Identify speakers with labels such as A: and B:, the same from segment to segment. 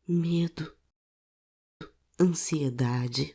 A: medo, ansiedade,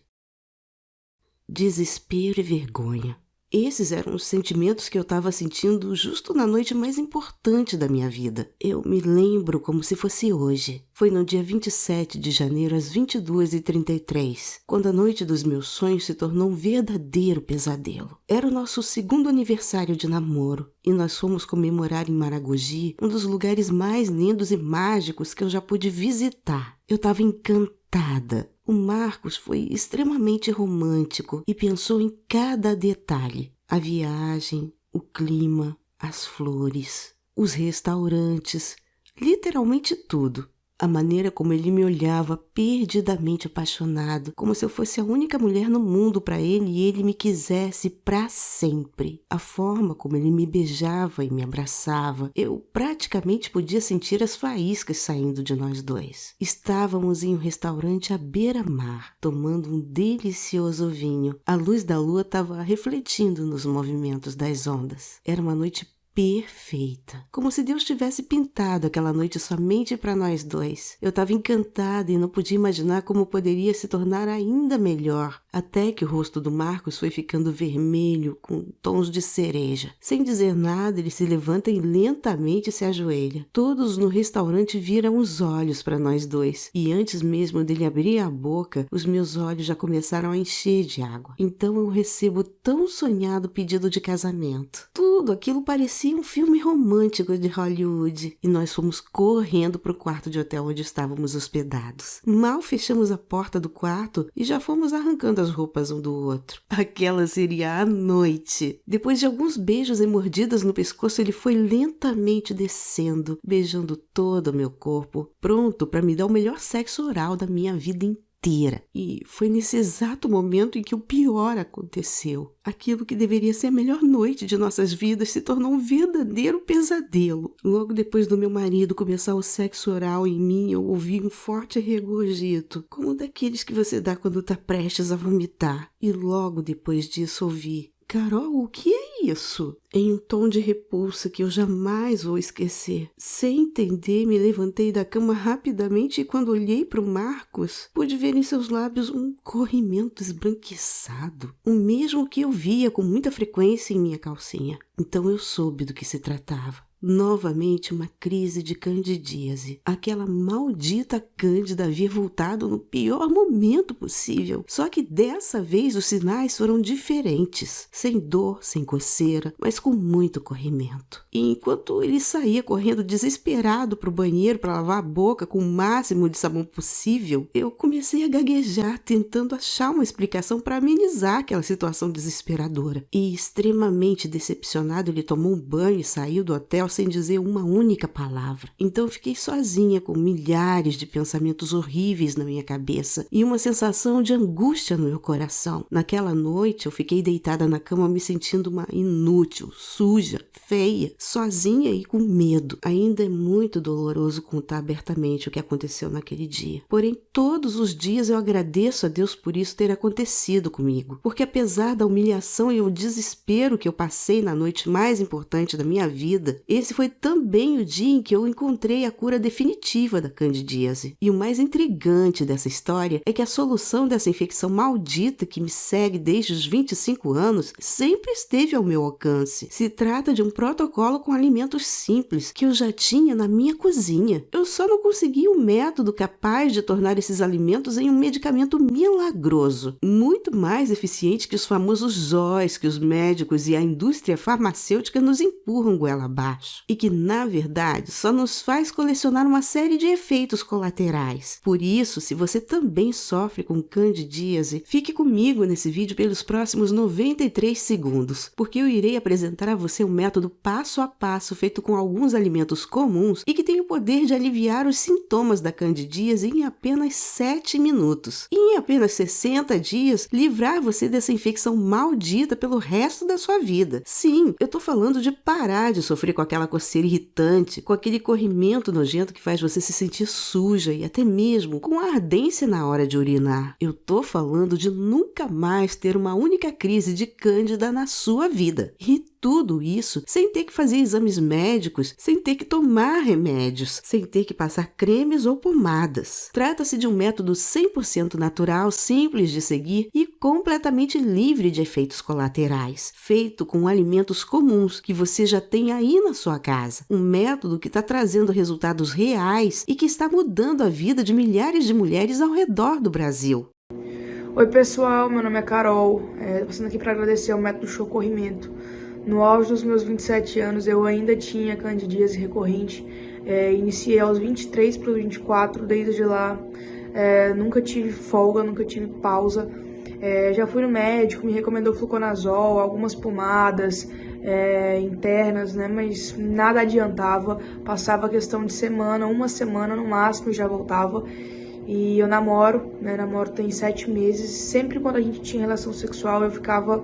A: desespero e vergonha. Esses eram os sentimentos que eu estava sentindo justo na noite mais importante da minha vida. Eu me lembro como se fosse hoje. Foi no dia 27 de janeiro, às 22h33, quando a noite dos meus sonhos se tornou um verdadeiro pesadelo. Era o nosso segundo aniversário de namoro e nós fomos comemorar em Maragogi, um dos lugares mais lindos e mágicos que eu já pude visitar. Eu estava encantada. O Marcos foi extremamente romântico e pensou em cada detalhe. A viagem, o clima, as flores, os restaurantes, literalmente tudo. A maneira como ele me olhava perdidamente apaixonado, como se eu fosse a única mulher no mundo para ele e ele me quisesse para sempre. A forma como ele me beijava e me abraçava, eu praticamente podia sentir as faíscas saindo de nós dois. Estávamos em um restaurante à beira-mar, tomando um delicioso vinho. A luz da lua estava refletindo nos movimentos das ondas. Era uma noite perfeita, como se Deus tivesse pintado aquela noite somente para nós dois. Eu estava encantada e não podia imaginar como poderia se tornar ainda melhor, até que o rosto do Marcos foi ficando vermelho, com tons de cereja. Sem dizer nada, ele se levanta e lentamente se ajoelha. Todos no restaurante viram os olhos para nós dois, e antes mesmo dele abrir a boca, os meus olhos já começaram a encher de água. Então eu recebo o tão sonhado pedido de casamento. Tudo aquilo parecia um filme romântico de Hollywood e nós fomos correndo para o quarto de hotel onde estávamos hospedados. Mal fechamos a porta do quarto e já fomos arrancando as roupas um do outro. Aquela seria a noite. Depois de alguns beijos e mordidas no pescoço, ele foi lentamente descendo, beijando todo o meu corpo, pronto para me dar o melhor sexo oral da minha vida inteira. E foi nesse exato momento em que o pior aconteceu. Aquilo que deveria ser a melhor noite de nossas vidas se tornou um verdadeiro pesadelo. Logo depois do meu marido começar o sexo oral em mim, eu ouvi um forte regurgito, como daqueles que você dá quando está prestes a vomitar. E logo depois disso ouvi: Carol, o que é isso? Em um tom de repulsa que eu jamais vou esquecer. Sem entender, me levantei da cama rapidamente e quando olhei para o Marcos, pude ver em seus lábios um corrimento esbranquiçado, o mesmo que eu via com muita frequência em minha calcinha. Então eu soube do que se tratava. Novamente uma crise de candidíase. Aquela maldita cândida havia voltado no pior momento possível. Só que dessa vez os sinais foram diferentes. Sem dor, sem coceira, mas com muito corrimento. E enquanto ele saía correndo desesperado para o banheiro para lavar a boca com o máximo de sabão possível, eu comecei a gaguejar, tentando achar uma explicação para amenizar aquela situação desesperadora. E extremamente decepcionado, ele tomou um banho e saiu do hotel sem dizer uma única palavra. Então eu fiquei sozinha com milhares de pensamentos horríveis na minha cabeça e uma sensação de angústia no meu coração. Naquela noite eu fiquei deitada na cama me sentindo uma inútil, suja, feia, sozinha e com medo. Ainda é muito doloroso contar abertamente o que aconteceu naquele dia. Porém, todos os dias eu agradeço a Deus por isso ter acontecido comigo. Porque apesar da humilhação e o desespero que eu passei na noite mais importante da minha vida, esse foi também o dia em que eu encontrei a cura definitiva da candidíase. E o mais intrigante dessa história é que a solução dessa infecção maldita que me segue desde os 25 anos sempre esteve ao meu alcance. Se trata de um protocolo com alimentos simples que eu já tinha na minha cozinha. Eu só não consegui um método capaz de tornar esses alimentos em um medicamento milagroso, muito mais eficiente que os famosos sóis que os médicos e a indústria farmacêutica nos empurram goela abaixo. E que, na verdade, só nos faz colecionar uma série de efeitos colaterais. Por isso, se você também sofre com candidíase, fique comigo nesse vídeo pelos próximos 93 segundos, porque eu irei apresentar a você um método passo a passo feito com alguns alimentos comuns e que tem o poder de aliviar os sintomas da candidíase em apenas 7 minutos. E em apenas 60 dias, livrar você dessa infecção maldita pelo resto da sua vida. Sim, eu tô falando de parar de sofrer com aquela aquela coceira irritante, com aquele corrimento nojento que faz você se sentir suja e até mesmo com ardência na hora de urinar. Eu tô falando de nunca mais ter uma única crise de cândida na sua vida. E tudo isso sem ter que fazer exames médicos, sem ter que tomar remédios, sem ter que passar cremes ou pomadas. Trata-se de um método 100% natural, simples de seguir e completamente livre de efeitos colaterais, feito com alimentos comuns que você já tem aí na sua casa. Um método que está trazendo resultados reais e que está mudando a vida de milhares de mulheres ao redor do Brasil.
B: Oi pessoal, meu nome é Carol, passando aqui para agradecer ao método Show Corrimento. No auge dos meus 27 anos eu ainda tinha candidíase recorrente, iniciei aos 23 para os 24, desde lá nunca tive folga, nunca tive pausa. Já fui no médico, me recomendou fluconazol, algumas pomadas internas, né, mas nada adiantava, passava a questão de semana, uma semana no máximo e já voltava. E eu namoro tem 7 meses, sempre quando a gente tinha relação sexual eu ficava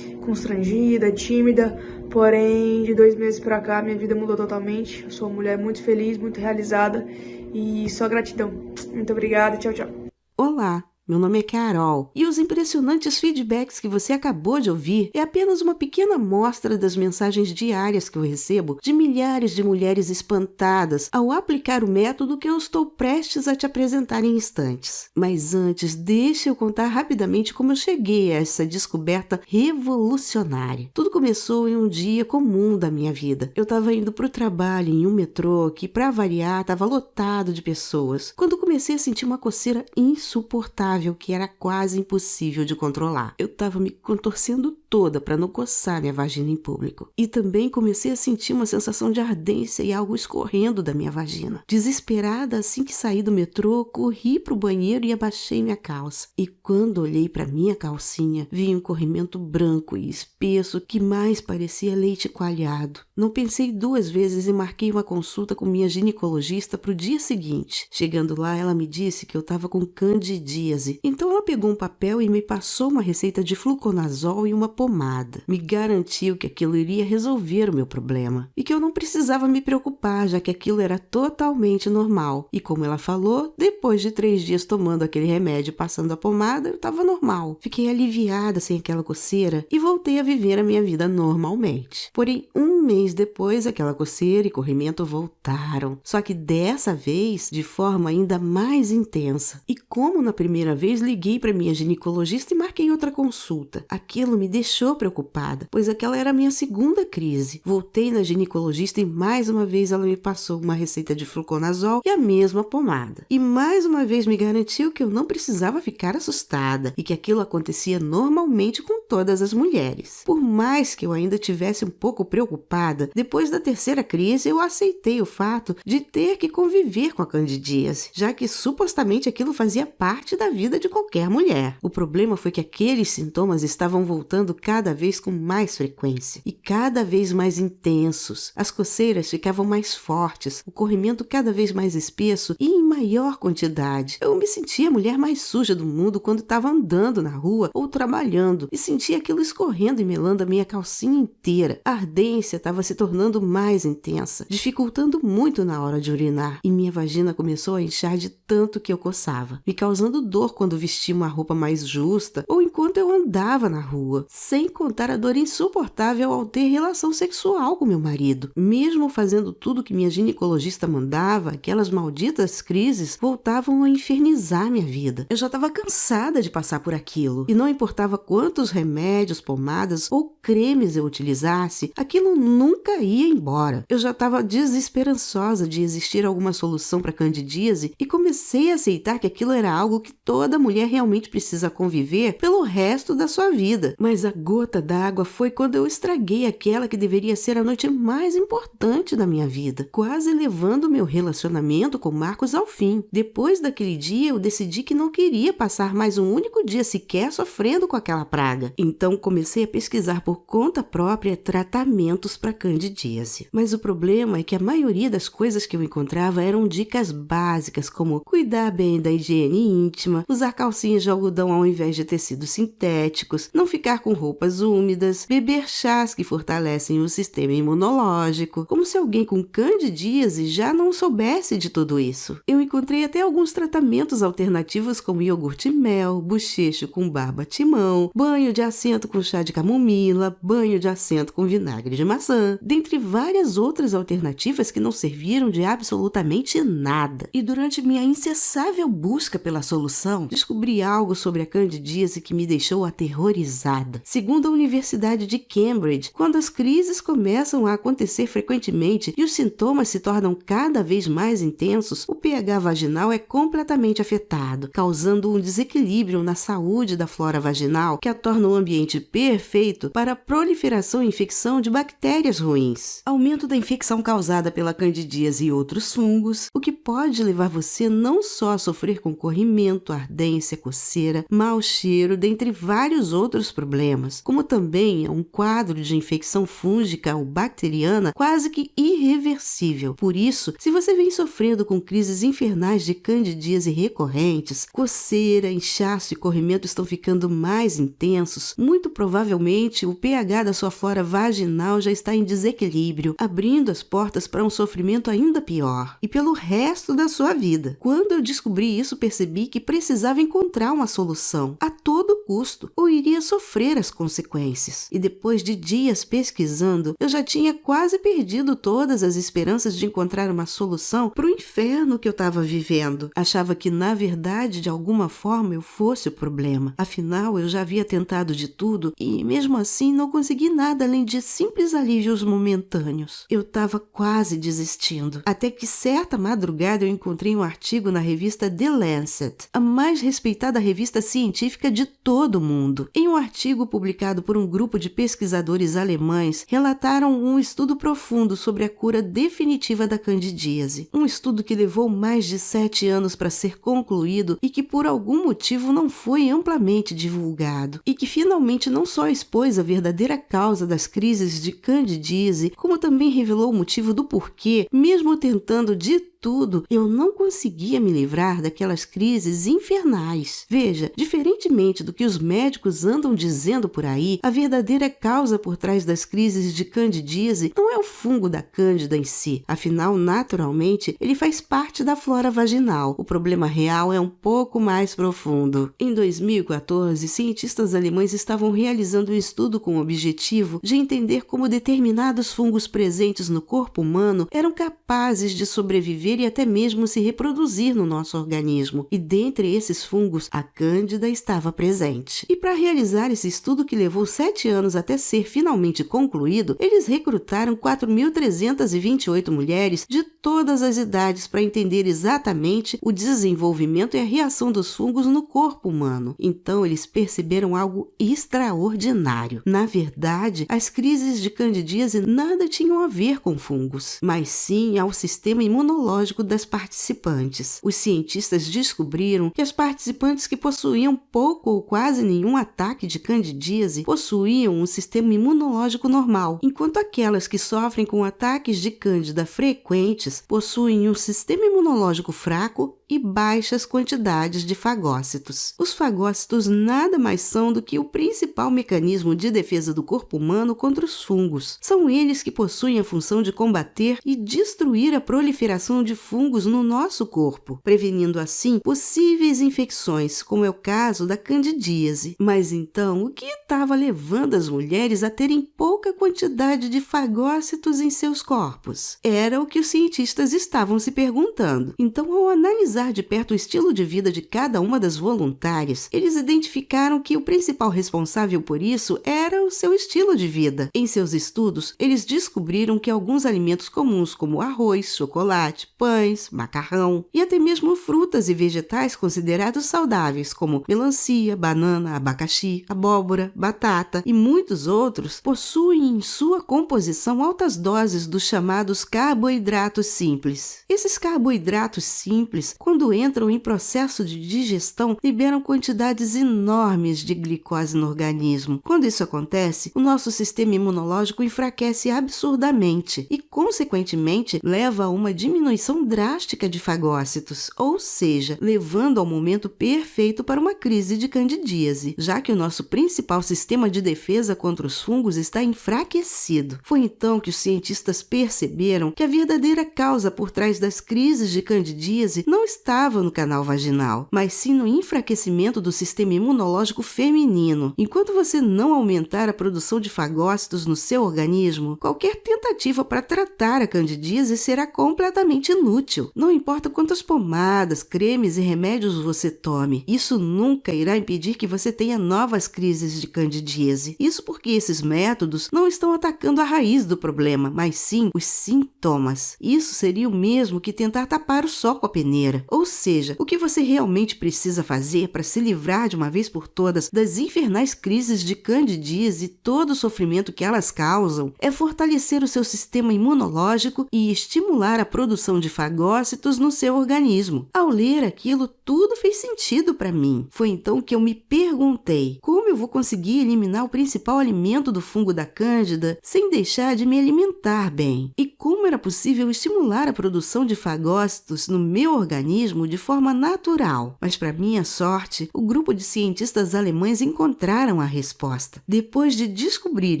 B: constrangida, tímida, porém de 2 meses pra cá minha vida mudou totalmente. Eu sou uma mulher muito feliz, muito realizada e só gratidão. Muito obrigada, tchau, tchau.
A: Olá! Meu nome é Carol e os impressionantes feedbacks que você acabou de ouvir é apenas uma pequena amostra das mensagens diárias que eu recebo de milhares de mulheres espantadas ao aplicar o método que eu estou prestes a te apresentar em instantes. Mas antes, deixa eu contar rapidamente como eu cheguei a essa descoberta revolucionária. Tudo começou em um dia comum da minha vida. Eu estava indo para o trabalho em um metrô que, para variar, estava lotado de pessoas, quando comecei a sentir uma coceira insuportável que era quase impossível de controlar. Eu estava me contorcendo toda para não coçar minha vagina em público. E também comecei a sentir uma sensação de ardência e algo escorrendo da minha vagina. Desesperada, assim que saí do metrô, corri para o banheiro e abaixei minha calça. E quando olhei para minha calcinha, vi um corrimento branco e espesso que mais parecia leite coalhado. Não pensei 2 vezes e marquei uma consulta com minha ginecologista para o dia seguinte. Chegando lá, ela me disse que eu estava com candidíase. Então ela pegou um papel e me passou uma receita de fluconazol e uma pomada. Me garantiu que aquilo iria resolver o meu problema e que eu não precisava me preocupar, já que aquilo era totalmente normal. E como ela falou, depois de 3 dias tomando aquele remédio e passando a pomada, eu estava normal. Fiquei aliviada sem aquela coceira e voltei a viver a minha vida normalmente. Porém, 1 mês depois, aquela coceira e corrimento voltaram. Só que dessa vez, de forma ainda mais intensa. E como na primeira vez liguei para minha ginecologista e marquei outra consulta. Aquilo me deixou preocupada, pois aquela era a minha segunda crise. Voltei na ginecologista e mais uma vez ela me passou uma receita de fluconazol e a mesma pomada. E mais uma vez me garantiu que eu não precisava ficar assustada e que aquilo acontecia normalmente com todas as mulheres. Por mais que eu ainda tivesse um pouco preocupada, depois da 3ª crise eu aceitei o fato de ter que conviver com a candidíase, já que supostamente aquilo fazia parte da vida de qualquer mulher. O problema foi que aqueles sintomas estavam voltando cada vez com mais frequência e cada vez mais intensos. As coceiras ficavam mais fortes, o corrimento cada vez mais espesso e em maior quantidade. Eu me sentia a mulher mais suja do mundo quando estava andando na rua ou trabalhando e sentia aquilo escorrendo e melando a minha calcinha inteira. A ardência estava se tornando mais intensa, dificultando muito na hora de urinar e minha vagina começou a inchar de tanto que eu coçava, me causando dor quando vestia uma roupa mais justa ou enquanto eu andava na rua, sem contar a dor insuportável ao ter relação sexual com meu marido. Mesmo fazendo tudo que minha ginecologista mandava, aquelas malditas crises voltavam a infernizar minha vida. Eu já estava cansada de passar por aquilo e não importava quantos remédios, pomadas ou cremes eu utilizasse, aquilo nunca ia embora. Eu já estava desesperançosa de existir alguma solução para candidíase e comecei a aceitar que aquilo era algo que toda mulher realmente precisa conviver pelo resto da sua vida. Mas a gota d'água foi quando eu estraguei aquela que deveria ser a noite mais importante da minha vida, quase levando meu relacionamento com Marcos ao fim. Depois daquele dia, eu decidi que não queria passar mais um único dia sequer sofrendo com aquela praga. Então, comecei a pesquisar por conta própria tratamentos para candidíase. Mas o problema é que a maioria das coisas que eu encontrava eram dicas básicas, como cuidar bem da higiene íntima, usar calcinhas de algodão ao invés de tecidos sintéticos, não ficar com roupas úmidas, beber chás que fortalecem o sistema imunológico, como se alguém com candidíase já não soubesse de tudo isso. Eu encontrei até alguns tratamentos alternativos como iogurte mel, bochecho com barba-timão, banho de assento com chá de camomila, banho de assento com vinagre de maçã, dentre várias outras alternativas que não serviram de absolutamente nada. E durante minha incessável busca pela solução, descobri algo sobre a candidíase que me deixou aterrorizada. Segundo a Universidade de Cambridge, quando as crises começam a acontecer frequentemente e os sintomas se tornam cada vez mais intensos, o pH vaginal é completamente afetado, causando um desequilíbrio na saúde da flora vaginal que a torna um ambiente perfeito para a proliferação e infecção de bactérias ruins. Aumento da infecção causada pela candidíase e outros fungos, o que pode levar você não só a sofrer com corrimento, ardência, coceira, mau cheiro, dentre vários outros problemas, como também a um quadro de infecção fúngica ou bacteriana quase que irreversível. Por isso, se você vem sofrendo com crises infernais de candidíase recorrentes, coceira, inchaço e corrimento estão ficando mais intensos, muito provavelmente o pH da sua flora vaginal já está em desequilíbrio, abrindo as portas para um sofrimento ainda pior, e pelo resto da sua vida. Quando eu descobri isso, percebi que precisava encontrar uma solução, a todo custo, ou iria sofrer as consequências. E depois de dias pesquisando, eu já tinha quase perdido todas as esperanças de encontrar uma solução para o inferno que eu estava vivendo. Achava que, na verdade, de alguma forma eu fosse o problema. Afinal, eu já havia tentado de tudo e, mesmo assim, não consegui nada além de simples alívios momentâneos. Eu estava quase desistindo. Até que, certa madrugada, eu encontrei um artigo na revista The Lancet, a mais respeitada revista científica de todo o mundo. Em um artigo publicado por um grupo de pesquisadores alemães, relataram um estudo profundo sobre a cura definitiva da candidíase. Um estudo que levou mais de 7 anos para ser concluído e que por algum motivo não foi amplamente divulgado. E que finalmente não só expôs a verdadeira causa das crises de candidíase, como também revelou o motivo do porquê, mesmo tentando de tudo, eu não conseguia me livrar daquelas crises infernais. Veja, diferentemente do que os médicos andam dizendo por aí, a verdadeira causa por trás das crises de candidíase não é o fungo da cândida em si. Afinal, naturalmente, ele faz parte da flora vaginal. O problema real é um pouco mais profundo. Em 2014, cientistas alemães estavam realizando um estudo com o objetivo de entender como determinados fungos presentes no corpo humano eram capazes de sobreviver e até mesmo se reproduzir no nosso organismo. E dentre esses fungos, a cândida estava presente. E para realizar esse estudo, que levou 7 anos até ser finalmente concluído, eles recrutaram 4.328 mulheres de todas as idades para entender exatamente o desenvolvimento e a reação dos fungos no corpo humano. Então, eles perceberam algo extraordinário. Na verdade, as crises de candidíase nada tinham a ver com fungos, mas sim ao sistema imunológico das participantes. Os cientistas descobriram que as participantes que possuíam pouco ou quase nenhum ataque de candidíase possuíam um sistema imunológico normal, enquanto aquelas que sofrem com ataques de cândida frequentes possuem um sistema imunológico fraco e baixas quantidades de fagócitos. Os fagócitos nada mais são do que o principal mecanismo de defesa do corpo humano contra os fungos. São eles que possuem a função de combater e destruir a proliferação de fungos no nosso corpo, prevenindo assim possíveis infecções, como é o caso da candidíase. Mas então, o que estava levando as mulheres a terem pouca quantidade de fagócitos em seus corpos? Era o que os cientistas estavam se perguntando. Então, ao analisar de perto o estilo de vida de cada uma das voluntárias, eles identificaram que o principal responsável por isso era o seu estilo de vida. Em seus estudos, eles descobriram que alguns alimentos comuns, como arroz, chocolate, pães, macarrão e até mesmo frutas e vegetais considerados saudáveis, como melancia, banana, abacaxi, abóbora, batata e muitos outros, possuem em sua composição altas doses dos chamados carboidratos simples. Esses carboidratos simples, quando entram em processo de digestão, liberam quantidades enormes de glicose no organismo. Quando isso acontece, o nosso sistema imunológico enfraquece absurdamente e, consequentemente, leva a uma diminuição drástica de fagócitos, ou seja, levando ao momento perfeito para uma crise de candidíase, já que o nosso principal sistema de defesa contra os fungos está enfraquecido. Foi então que os cientistas perceberam que a verdadeira causa por trás das crises de candidíase não estava no canal vaginal, mas sim no enfraquecimento do sistema imunológico feminino. Enquanto você não aumentar a produção de fagócitos no seu organismo, qualquer tentativa para tratar a candidíase será completamente inútil. Não importa quantas pomadas, cremes e remédios você tome, isso nunca irá impedir que você tenha novas crises de candidíase. Isso porque esses métodos não estão atacando a raiz do problema, mas sim os sintomas. Isso seria o mesmo que tentar tapar o sol com a peneira. Ou seja, o que você realmente precisa fazer para se livrar de uma vez por todas das infernais crises de candidíase e todo o sofrimento que elas causam é fortalecer o seu sistema imunológico e estimular a produção de fagócitos no seu organismo. Ao ler aquilo, tudo fez sentido para mim. Foi então que eu me perguntei: como eu vou conseguir eliminar o principal alimento do fungo da Cândida sem deixar de me alimentar bem? E como era possível estimular a produção de fagócitos no meu organismo de forma natural? Mas, para minha sorte, o grupo de cientistas alemães encontraram a resposta. Depois de descobrir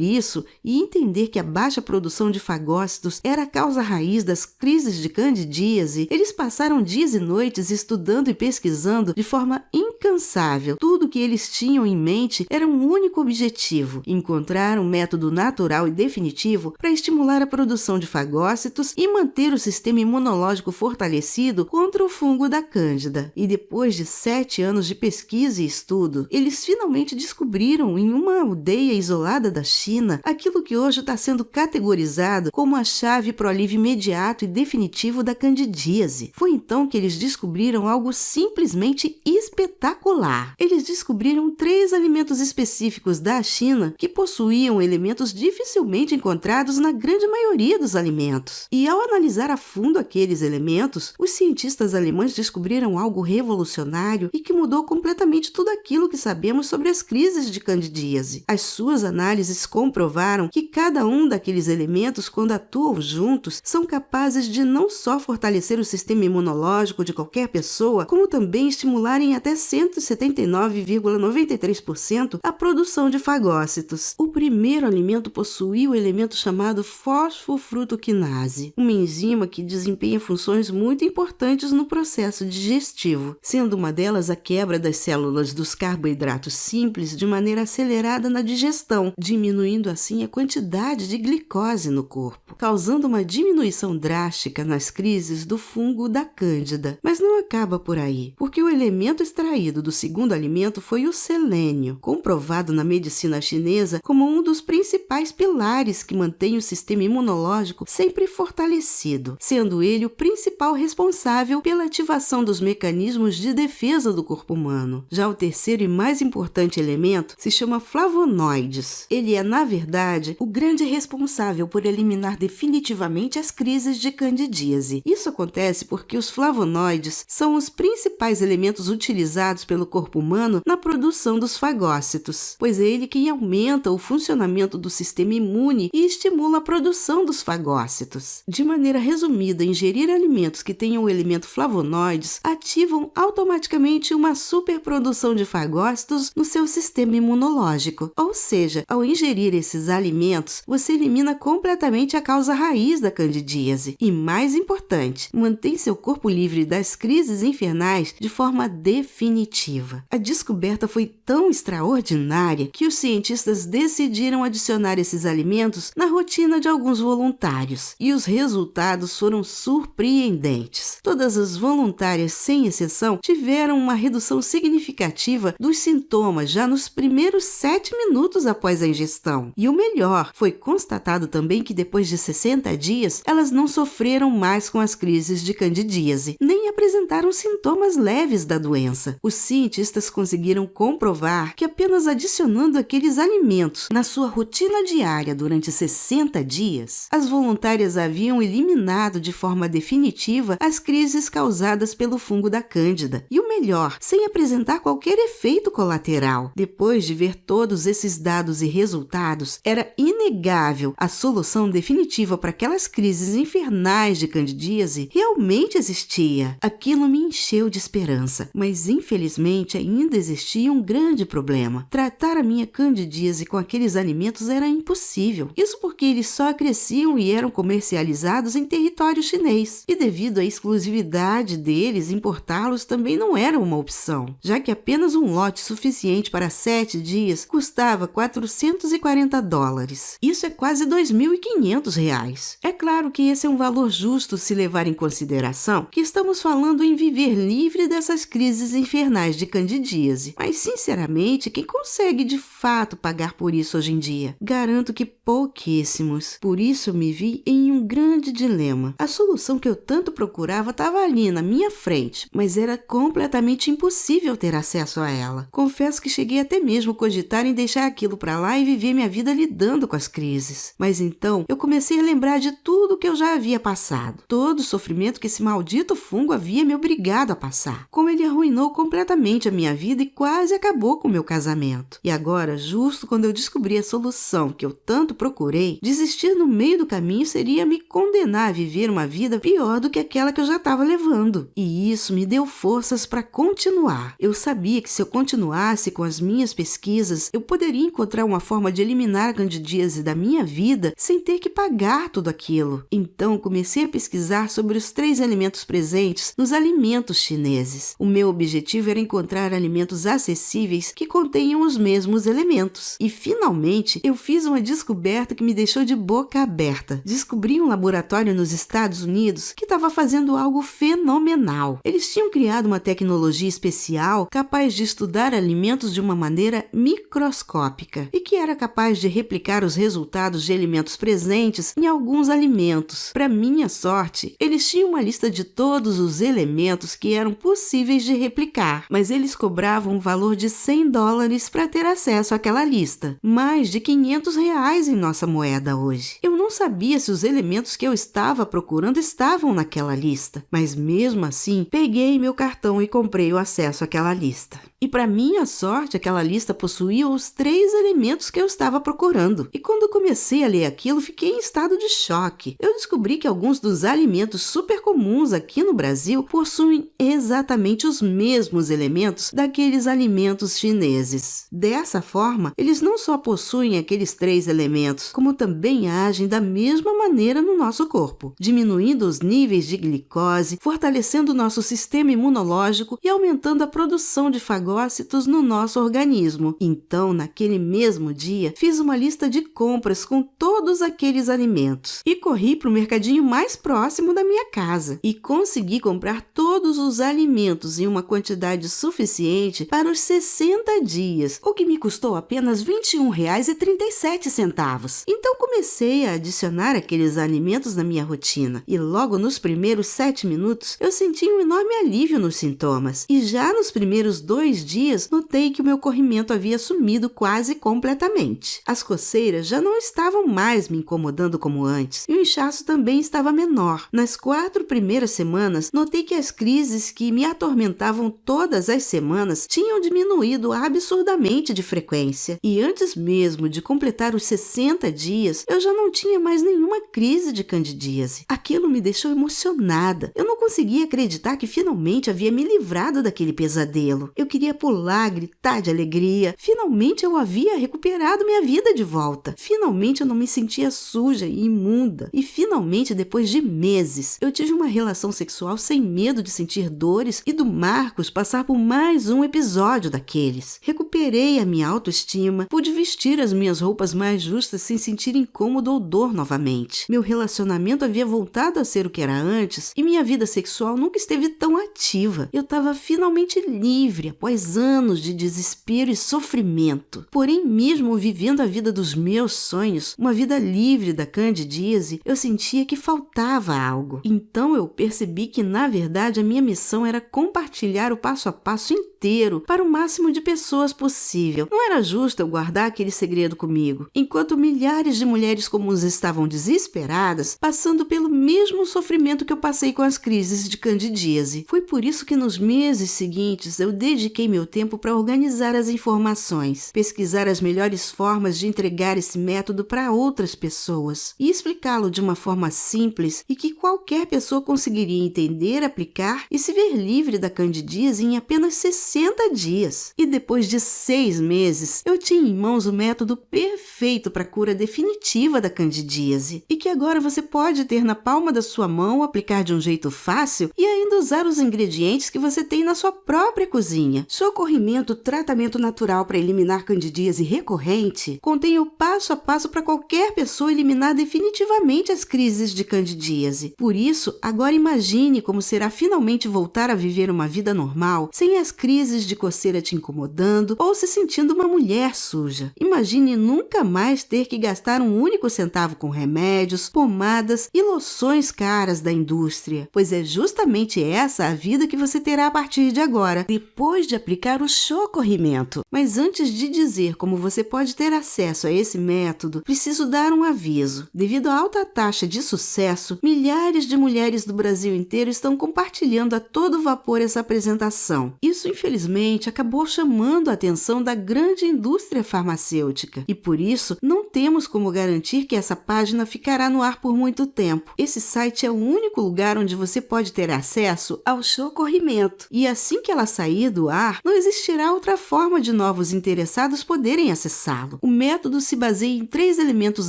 A: isso e entender que a baixa produção de fagócitos era a causa raiz das crises de candidíase, eles passaram dias e noites estudando e pesquisando de forma incansável. Tudo o que eles tinham em mente era um único objetivo: encontrar um método natural e definitivo para estimular a produção de fagócitos e manter o sistema imunológico fortalecido contra o fungo da Cândida. E depois de 7 anos de pesquisa e estudo, eles finalmente descobriram em uma aldeia isolada da China aquilo que hoje está sendo categorizado como a chave para o alívio imediato e definitivo da candidíase. Foi então que eles descobriram algo simplesmente espetacular. Eles descobriram 3 alimentos específicos da China que possuíam elementos dificilmente encontrados na grande maioria dos alimentos. E ao analisar a fundo aqueles elementos, os cientistas alemães descobriram algo revolucionário e que mudou completamente tudo aquilo que sabemos sobre as crises de candidíase. As suas análises comprovaram que cada um daqueles elementos, quando atuam juntos, são capazes de não só fortalecer o sistema imunológico de qualquer pessoa, como também estimularem até 179,93% a produção de fagócitos. O primeiro alimento possuía o elemento chamado fosfofrutoquinase, uma enzima que desempenha funções muito importantes no processo digestivo, sendo uma delas a quebra das células dos carboidratos simples de maneira acelerada na digestão, diminuindo assim a quantidade de glicose no corpo, causando uma diminuição drástica nas crises do fungo da Cândida. Mas não acaba por aí, porque o elemento extraído do segundo alimento foi o selênio, comprovado na medicina chinesa como um dos principais pilares que mantém o sistema imunológico sempre fortalecido, sendo ele o principal responsável pela ativação dos mecanismos de defesa do corpo humano. Já o terceiro e mais importante elemento se chama flavonoides. Ele é, na verdade, o grande responsável por eliminar definitivamente as crises de candidíase. Isso acontece porque os flavonoides são os principais elementos utilizados pelo corpo humano na produção dos fagócitos, pois é ele quem aumenta o funcionamento do sistema imune e estimula a produção dos fagócitos. De maneira resumida, ingerir alimentos que tenham o elemento flavonoides ativam automaticamente uma superprodução de fagócitos no seu sistema imunológico. Ou seja, ao ingerir esses alimentos, você elimina completamente a causa raiz da candidíase. E mais importante, mantém seu corpo livre das crises infernais de forma definitiva. definitiva. A descoberta foi tão extraordinária que os cientistas decidiram adicionar esses alimentos na rotina de alguns voluntários, e os resultados foram surpreendentes. Todas as voluntárias, sem exceção, tiveram uma redução significativa dos sintomas já nos primeiros 7 minutos após a ingestão. E o melhor, foi constatado também que depois de 60 dias, elas não sofreram mais com as crises de candidíase, nem apresentaram sintomas leves da doença. Os cientistas conseguiram comprovar que apenas adicionando aqueles alimentos na sua rotina diária durante 60 dias, as voluntárias haviam eliminado de forma definitiva as crises causadas pelo fungo da Cândida. E o melhor, sem apresentar qualquer efeito colateral. Depois de ver todos esses dados e resultados, era inegável a solução definitiva para aquelas crises infernais de candidíase realmente existia. Aquilo me encheu de esperança, mas infelizmente ainda existia um grande problema. Tratar a minha candidíase com aqueles alimentos era impossível. Isso porque eles só cresciam e eram comercializados em território chinês. E devido à exclusividade deles, importá-los também não era uma opção, já que apenas um lote suficiente para 7 dias custava $440. Isso é quase R$2.500. É claro que esse é um valor justo se levar em consideração que estamos falando em viver livre dessas crises infernais de candidíase. Mas, sinceramente, quem consegue de fato pagar por isso hoje em dia? Garanto que pouquíssimos. Por isso me vi em um grande dilema. A solução que eu tanto procurava estava ali na minha frente, mas era completamente impossível ter acesso a ela. Confesso que cheguei até mesmo a cogitar em deixar aquilo para lá e viver minha vida lidando com as crises. Mas então eu comecei a lembrar de tudo que eu já havia passado, todo o sofrimento que esse maldito fungo havia me obrigado a passar, como ele arruinou completamente a minha vida e quase acabou com o meu casamento. E agora, justo quando eu descobri a solução que eu tanto procurei, desistir no meio do caminho seria me condenar a viver uma vida pior do que aquela que eu já estava levando. E isso me deu forças para continuar. Eu sabia que se eu continuasse com as minhas pesquisas, eu poderia encontrar uma forma de eliminar a candidíase da minha vida sem ter que pagar tudo aquilo. Então comecei a pesquisar sobre os 3 elementos presentes nos alimentos chineses. O meu objetivo era encontrar alimentos acessíveis que contenham os mesmos elementos. E finalmente eu fiz uma descoberta que me deixou de boca aberta. Descobri um laboratório nos Estados Unidos que estava fazendo algo fenomenal. Eles tinham criado uma tecnologia especial capaz de estudar alimentos de uma maneira microscópica e que era capaz de replicar os resultados de alimentos presentes em alguns alimentos. Para minha sorte, eles tinham uma lista de todos os elementos que eram possíveis de replicar, mas eles cobravam um valor de $100 para ter acesso àquela lista, mais de R$500 em nossa moeda hoje. Eu não sabia se os elementos que eu estava procurando estavam naquela lista, mas mesmo assim, peguei meu cartão e comprei o acesso àquela lista. E para minha sorte, aquela lista possuía os 3 elementos que eu estava procurando. E quando comecei a ler aquilo, fiquei em estado de choque. Eu descobri que alguns dos alimentos super comuns aqui no Brasil possuem exatamente os mesmos elementos daqueles alimentos chineses. Dessa forma, eles não só possuem aqueles 3 elementos, como também agem da mesma maneira no nosso corpo, diminuindo os níveis de glicose, fortalecendo o nosso sistema imunológico e aumentando a produção de fagócitos no nosso organismo. Então, naquele mesmo dia, fiz uma lista de compras com todos aqueles alimentos e corri para o mercadinho mais próximo da minha casa e consegui comprar todos os alimentos em uma quantidade suficiente para os 60 dias, o que me custou apenas R$21,37. Então comecei a adicionar aqueles alimentos na minha rotina e logo nos primeiros 7 minutos eu senti um enorme alívio nos sintomas e já nos primeiros 2 dias notei que o meu corrimento havia sumido quase completamente. As coceiras já não estavam mais me incomodando como antes e o inchaço também estava menor. Nas 4 primeiras semanas notei que as crises que me atormentavam todas as semanas tinham diminuído absurdamente de frequência e antes mesmo de completar os 60 dias eu já não tinha mais nenhuma crise de candidíase. Aquilo me deixou emocionada. Eu não conseguia acreditar que finalmente havia me livrado daquele pesadelo. Eu queria queria pular, gritar de alegria. Finalmente eu havia recuperado minha vida de volta. Finalmente eu não me sentia suja e imunda. E finalmente, depois de meses, eu tive uma relação sexual sem medo de sentir dores e do Marcos passar por mais um episódio daqueles. Recuperei a minha autoestima, pude vestir as minhas roupas mais justas sem sentir incômodo ou dor novamente. Meu relacionamento havia voltado a ser o que era antes e minha vida sexual nunca esteve tão ativa. Eu estava finalmente livre após anos de desespero e sofrimento. Porém, mesmo vivendo a vida dos meus sonhos, uma vida livre da candidíase, eu sentia que faltava algo. Então eu percebi que, na verdade, a minha missão era compartilhar o passo a passo inteiro para o máximo de pessoas possível. Não era justo eu guardar aquele segredo comigo, enquanto milhares de mulheres comuns estavam desesperadas, passando pelo mesmo sofrimento que eu passei com as crises de candidíase. Foi por isso que nos meses seguintes eu dediquei meu tempo para organizar as informações, pesquisar as melhores formas de entregar esse método para outras pessoas e explicá-lo de uma forma simples e que qualquer pessoa conseguiria entender, aplicar e se ver livre da candidíase em apenas 60 dias. E depois de 6 meses, eu tinha em mãos o método perfeito para a cura definitiva da candidíase e que agora você pode ter na palma da sua mão, aplicar de um jeito fácil e ainda usar os ingredientes que você tem na sua própria cozinha. Socorrimento, tratamento natural para eliminar candidíase recorrente, contém o passo a passo para qualquer pessoa eliminar definitivamente as crises de candidíase. Por isso, agora imagine como será finalmente voltar a viver uma vida normal, sem as crises de coceira te incomodando ou se sentindo uma mulher suja. Imagine nunca mais ter que gastar um único centavo com remédios, pomadas e loções caras da indústria, pois é justamente essa a vida que você terá a partir de agora, depois de aplicar o socorrimento. Mas antes de dizer como você pode ter acesso a esse método, preciso dar um aviso. Devido à alta taxa de sucesso, milhares de mulheres do Brasil inteiro estão compartilhando a todo vapor essa apresentação. Isso, infelizmente, acabou chamando a atenção da grande indústria farmacêutica e, por isso, não temos como garantir que essa página ficará no ar por muito tempo. Esse site é o único lugar onde você pode ter acesso ao socorrimento e, assim que ela sair do ar, não existirá outra forma de novos interessados poderem acessá-lo. O método se baseia em 3 elementos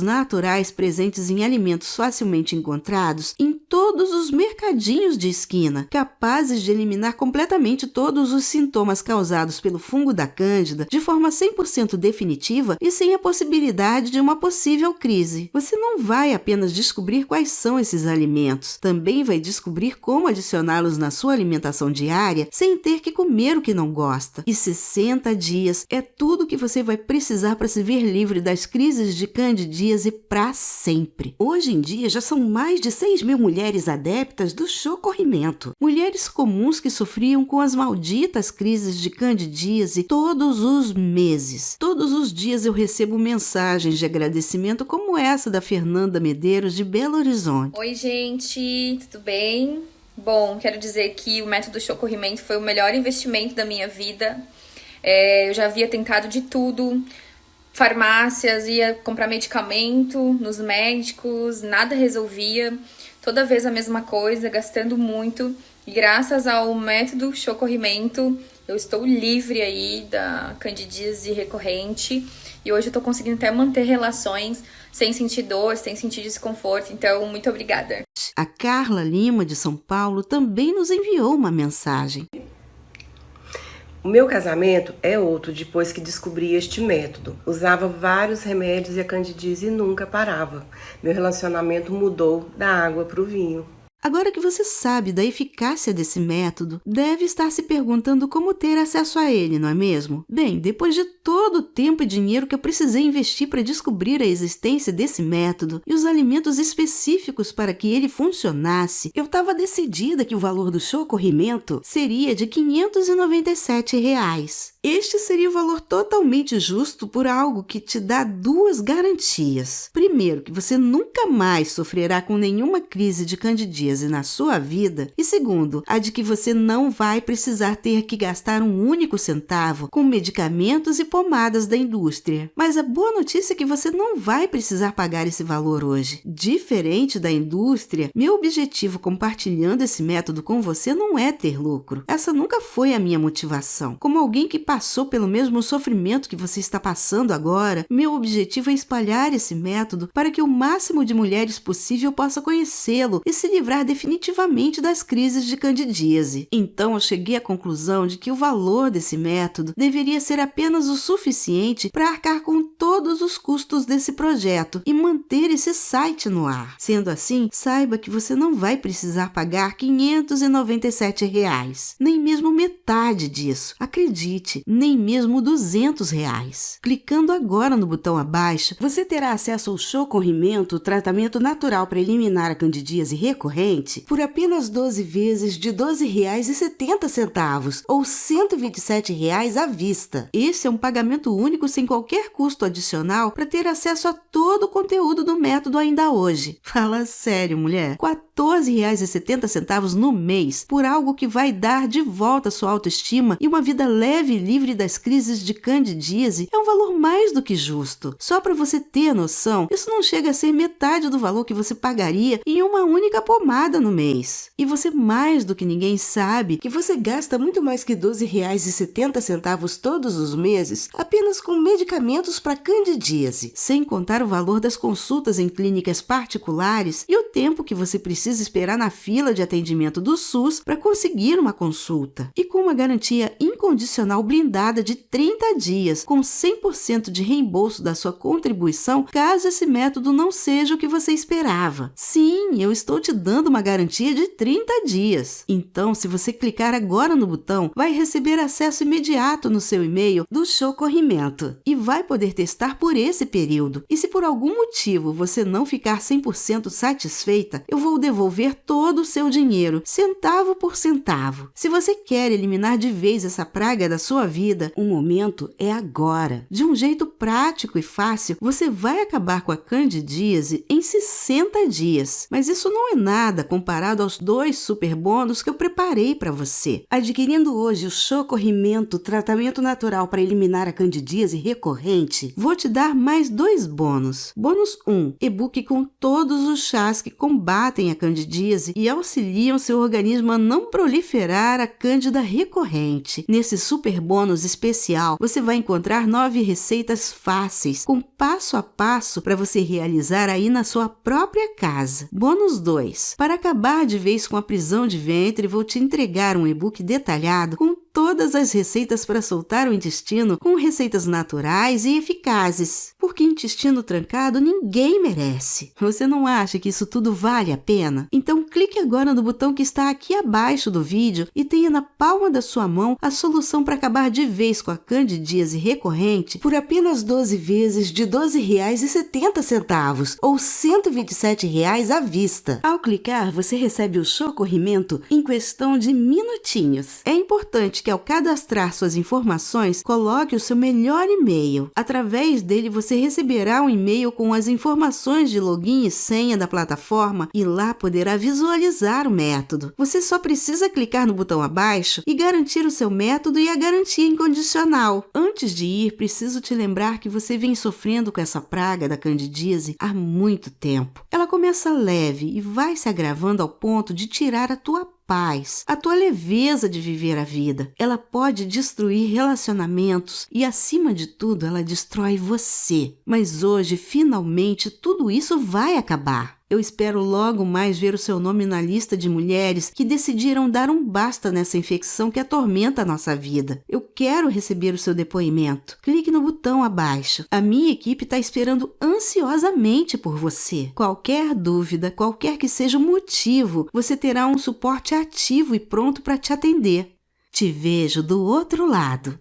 A: naturais presentes em alimentos facilmente encontrados em todos os mercadinhos de esquina, capazes de eliminar completamente todos os sintomas causados pelo fungo da cândida de forma 100% definitiva e sem a possibilidade de uma possível crise. Você não vai apenas descobrir quais são esses alimentos, também vai descobrir como adicioná-los na sua alimentação diária sem ter que comer o que não gosta. E 60 dias é tudo que você vai precisar para se ver livre das crises de candidíase para sempre. Hoje em dia já são mais de 6.000 mulheres adeptas do socorrimento. Mulheres comuns que sofriam com as malditas crises de candidíase todos os meses. Todos os dias eu recebo mensagens de agradecimento como essa da Fernanda Medeiros de Belo Horizonte.
C: Oi, gente, tudo bem? Bom, quero dizer que o método socorrimento foi o melhor investimento da minha vida. Eu já havia tentado de tudo, farmácias, ia comprar medicamento nos médicos, nada resolvia, toda vez a mesma coisa, gastando muito. E graças ao método socorrimento, eu estou livre aí da candidíase recorrente e hoje eu tô conseguindo até manter relações sem sentir dor, sem sentir desconforto, então muito obrigada.
A: A Carla Lima, de São Paulo, também nos enviou uma mensagem.
D: O meu casamento é outro depois que descobri este método. Usava vários remédios e a candidíase nunca parava. Meu relacionamento mudou da água para o vinho.
A: Agora que você sabe da eficácia desse método, deve estar se perguntando como ter acesso a ele, não é mesmo? Bem, depois de todo o tempo e dinheiro que eu precisei investir para descobrir a existência desse método e os alimentos específicos para que ele funcionasse, eu estava decidida que o valor do socorrimento seria de R$ 597. Este seria o valor totalmente justo por algo que te dá duas garantias. Primeiro, que você nunca mais sofrerá com nenhuma crise de candidíase na sua vida. E segundo, a de que você não vai precisar ter que gastar um único centavo com medicamentos e pomadas da indústria. Mas a boa notícia é que você não vai precisar pagar esse valor hoje. Diferente da indústria, meu objetivo compartilhando esse método com você não é ter lucro. Essa nunca foi a minha motivação. Como alguém que passou pelo mesmo sofrimento que você está passando agora, meu objetivo é espalhar esse método para que o máximo de mulheres possível possa conhecê-lo e se livrar definitivamente das crises de candidíase. Então eu cheguei à conclusão de que o valor desse método deveria ser apenas o suficiente para arcar com todos os custos desse projeto e manter esse site no ar. Sendo assim, saiba que você não vai precisar pagar R$ 597, nem mesmo metade disso. Acredite, nem mesmo R$ 200. Clicando agora no botão abaixo, você terá acesso ao Socorrimento, tratamento natural para eliminar a candidíase recorrente, por apenas 12 vezes de R$ 12,70 ou R$ 127 à vista. Esse é um pagamento único sem qualquer custo adicional para ter acesso a todo o conteúdo do método ainda hoje. Fala sério, mulher. R$ 14,70 no mês por algo que vai dar de volta sua autoestima e uma vida leve e livre das crises de candidíase é um valor mais do que justo. Só para você ter noção, isso não chega a ser metade do valor que você pagaria em uma única pomada no mês. E você mais do que ninguém sabe que você gasta muito mais que R$ 12,70 todos os meses apenas com medicamentos para candidíase, sem contar o valor das consultas em clínicas particulares e o tempo que você precisa esperar na fila de atendimento do SUS para conseguir uma consulta. E com uma garantia incondicional blindada de 30 dias, com 100% de reembolso da sua contribuição, caso esse método não seja o que você esperava. Sim, eu estou te dando uma garantia de 30 dias. Então, se você clicar agora no botão, vai receber acesso imediato no seu e-mail do Socorrimento e vai poder testar por esse período. E se por algum motivo você não ficar 100% satisfeita, eu vou devolver todo o seu dinheiro, centavo por centavo. Se você quer eliminar de vez essa praga da sua vida, o momento é agora. De um jeito prático e fácil, você vai acabar com a candidíase em 60 dias. Mas isso não é nada comparado aos 2 super bônus que eu preparei para você. Adquirindo hoje o Socorrimento, tratamento natural para eliminar a candidíase recorrente, vou te dar mais 2 bônus. Bônus 1, e-book com todos os chás que combatem a candidíase e auxiliam seu organismo a não proliferar a cândida recorrente. Nesse super bônus especial, você vai encontrar 9 receitas fáceis, com passo a passo para você realizar aí na sua própria casa. Bônus 2. Para acabar de vez com a prisão de ventre, vou te entregar um e-book detalhado com todas as receitas para soltar o intestino, com receitas naturais e eficazes. Porque intestino trancado ninguém merece. Você não acha que isso tudo vale a pena? Então clique agora no botão que está aqui abaixo do vídeo e tenha na palma da sua mão a solução para acabar de vez com a candidíase recorrente por apenas 12 vezes de R$ 12,70 ou R$ 127 à vista. Ao clicar, você recebe o Socorrimento em questão de minutinhos. É importante que ao cadastrar suas informações, coloque o seu melhor e-mail. Através dele, você receberá um e-mail com as informações de login e senha da plataforma e lá poderá visualizar o método. Você só precisa clicar no botão abaixo e garantir o seu método e a garantia incondicional. Antes de ir, preciso te lembrar que você vem sofrendo com essa praga da candidíase há muito tempo. Ela começa leve e vai se agravando ao ponto de tirar a tua paz, a tua leveza de viver a vida. Ela pode destruir relacionamentos e, acima de tudo, ela destrói você. Mas hoje, finalmente, tudo isso vai acabar. Eu espero logo mais ver o seu nome na lista de mulheres que decidiram dar um basta nessa infecção que atormenta a nossa vida. Eu quero receber o seu depoimento. Clique no botão abaixo. A minha equipe está esperando ansiosamente por você. Qualquer dúvida, qualquer que seja o motivo, você terá um suporte ativo e pronto para te atender. Te vejo do outro lado.